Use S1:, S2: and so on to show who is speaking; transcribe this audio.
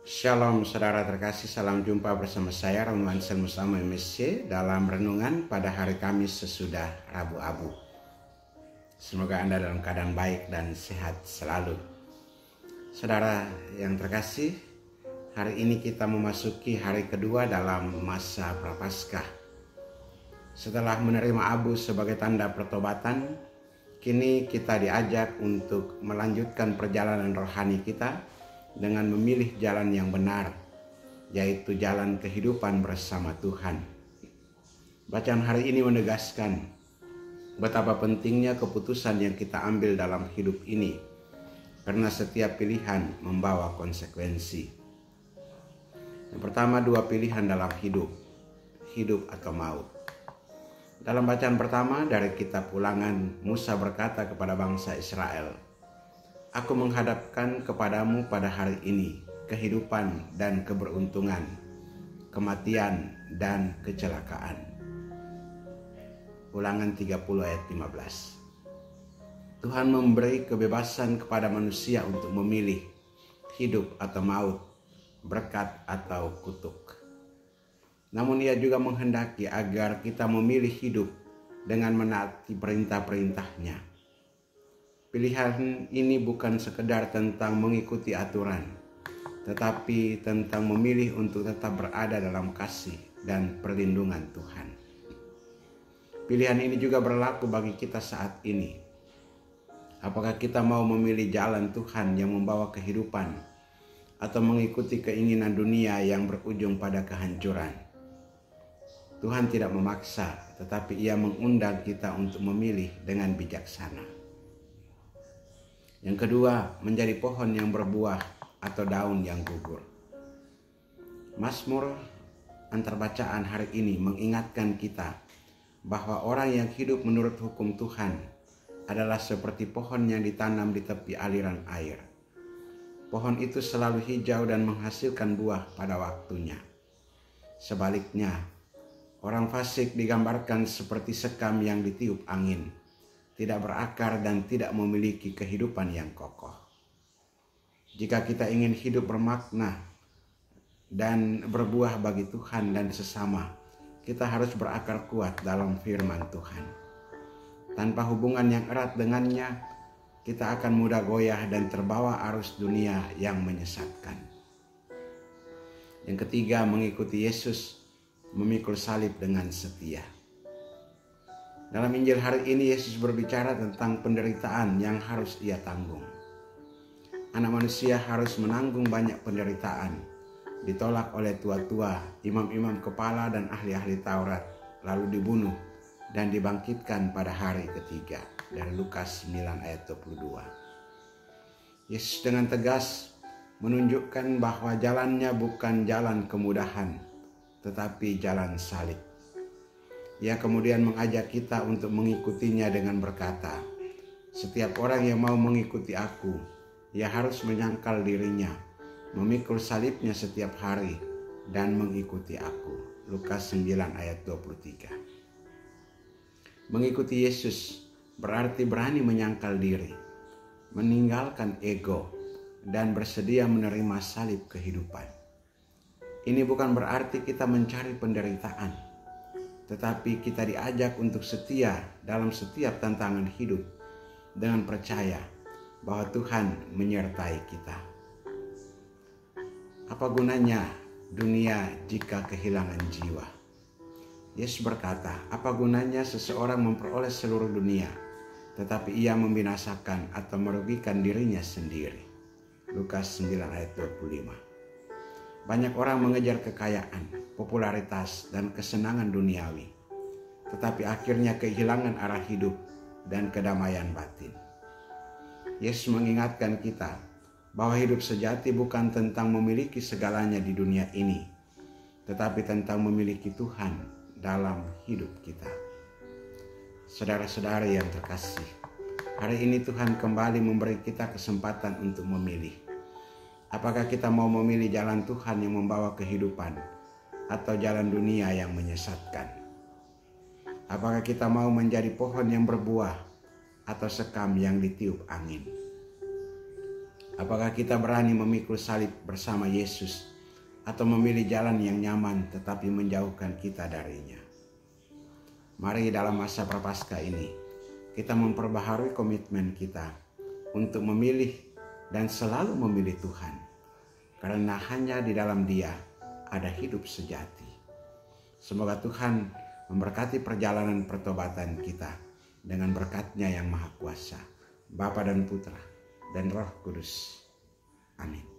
S1: Shalom saudara terkasih, salam jumpa bersama saya Romuald Selmusama MSC dalam renungan pada hari Kamis sesudah Rabu Abu. Semoga Anda dalam keadaan baik dan sehat selalu. Saudara yang terkasih, hari ini kita memasuki hari kedua dalam masa Prapaskah. Setelah menerima abu sebagai tanda pertobatan, kini kita diajak untuk melanjutkan perjalanan rohani kita dengan memilih jalan yang benar, yaitu jalan kehidupan bersama Tuhan. Bacaan hari ini menegaskan betapa pentingnya keputusan yang kita ambil dalam hidup ini, karena setiap pilihan membawa konsekuensi. Yang pertama, dua pilihan dalam hidup atau maut. Dalam bacaan pertama dari kitab Ulangan, Musa berkata kepada bangsa Israel, "Aku menghadapkan kepadamu pada hari ini kehidupan dan keberuntungan, kematian dan kecelakaan." Ulangan 30 ayat 15. Tuhan memberi kebebasan kepada manusia untuk memilih hidup atau maut, berkat atau kutuk. Namun Ia juga menghendaki agar kita memilih hidup dengan menaati perintah-perintahnya. Pilihan ini bukan sekedar tentang mengikuti aturan, tetapi tentang memilih untuk tetap berada dalam kasih dan perlindungan Tuhan. Pilihan ini juga berlaku bagi kita saat ini. Apakah kita mau memilih jalan Tuhan yang membawa kehidupan, atau mengikuti keinginan dunia yang berujung pada kehancuran? Tuhan tidak memaksa, tetapi Ia mengundang kita untuk memilih dengan bijaksana. Yang kedua, menjadi pohon yang berbuah atau daun yang gugur. Mazmur antarbacaan hari ini mengingatkan kita bahwa orang yang hidup menurut hukum Tuhan adalah seperti pohon yang ditanam di tepi aliran air. Pohon itu selalu hijau dan menghasilkan buah pada waktunya. Sebaliknya, orang fasik digambarkan seperti sekam yang ditiup angin, tidak berakar dan tidak memiliki kehidupan yang kokoh. Jika kita ingin hidup bermakna dan berbuah bagi Tuhan dan sesama, kita harus berakar kuat dalam firman Tuhan. Tanpa hubungan yang erat dengannya, kita akan mudah goyah dan terbawa arus dunia yang menyesatkan. Yang ketiga, mengikuti Yesus, memikul salib dengan setia. Dalam Injil hari ini Yesus berbicara tentang penderitaan yang harus Ia tanggung. Anak manusia harus menanggung banyak penderitaan, ditolak oleh tua-tua, imam-imam kepala dan ahli-ahli Taurat, lalu dibunuh dan dibangkitkan pada hari ketiga. Dari Lukas 9 ayat 22. Yesus dengan tegas menunjukkan bahwa jalannya bukan jalan kemudahan, tetapi jalan salib. Ia kemudian mengajak kita untuk mengikutinya dengan berkata, "Setiap orang yang mau mengikuti aku, ia harus menyangkal dirinya, memikul salibnya setiap hari, dan mengikuti aku." Lukas 9 ayat 23. Mengikuti Yesus berarti berani menyangkal diri, meninggalkan ego, dan bersedia menerima salib kehidupan. Ini bukan berarti kita mencari penderitaan, tetapi kita diajak untuk setia dalam setiap tantangan hidup dengan percaya bahwa Tuhan menyertai kita. Apa gunanya dunia jika kehilangan jiwa? Yesus berkata, apa gunanya seseorang memperoleh seluruh dunia, tetapi ia membinasakan atau merugikan dirinya sendiri? Lukas 9 ayat 25. Banyak orang mengejar kekayaan, popularitas, dan kesenangan duniawi, tetapi akhirnya kehilangan arah hidup dan kedamaian batin. Yesus mengingatkan kita bahwa hidup sejati bukan tentang memiliki segalanya di dunia ini, tetapi tentang memiliki Tuhan dalam hidup kita. Saudara-saudari yang terkasih, hari ini Tuhan kembali memberi kita kesempatan untuk memilih. Apakah kita mau memilih jalan Tuhan yang membawa kehidupan, atau jalan dunia yang menyesatkan? Apakah kita mau menjadi pohon yang berbuah, atau sekam yang ditiup angin? Apakah kita berani memikul salib bersama Yesus atau memilih jalan yang nyaman tetapi menjauhkan kita darinya? Mari dalam masa Prapaskah ini kita memperbaharui komitmen kita untuk memilih dan selalu memilih Tuhan, karena hanya di dalam Dia ada hidup sejati. Semoga Tuhan memberkati perjalanan pertobatan kita dengan berkat-Nya yang Maha Kuasa, Bapa dan Putra dan Roh Kudus. Amin.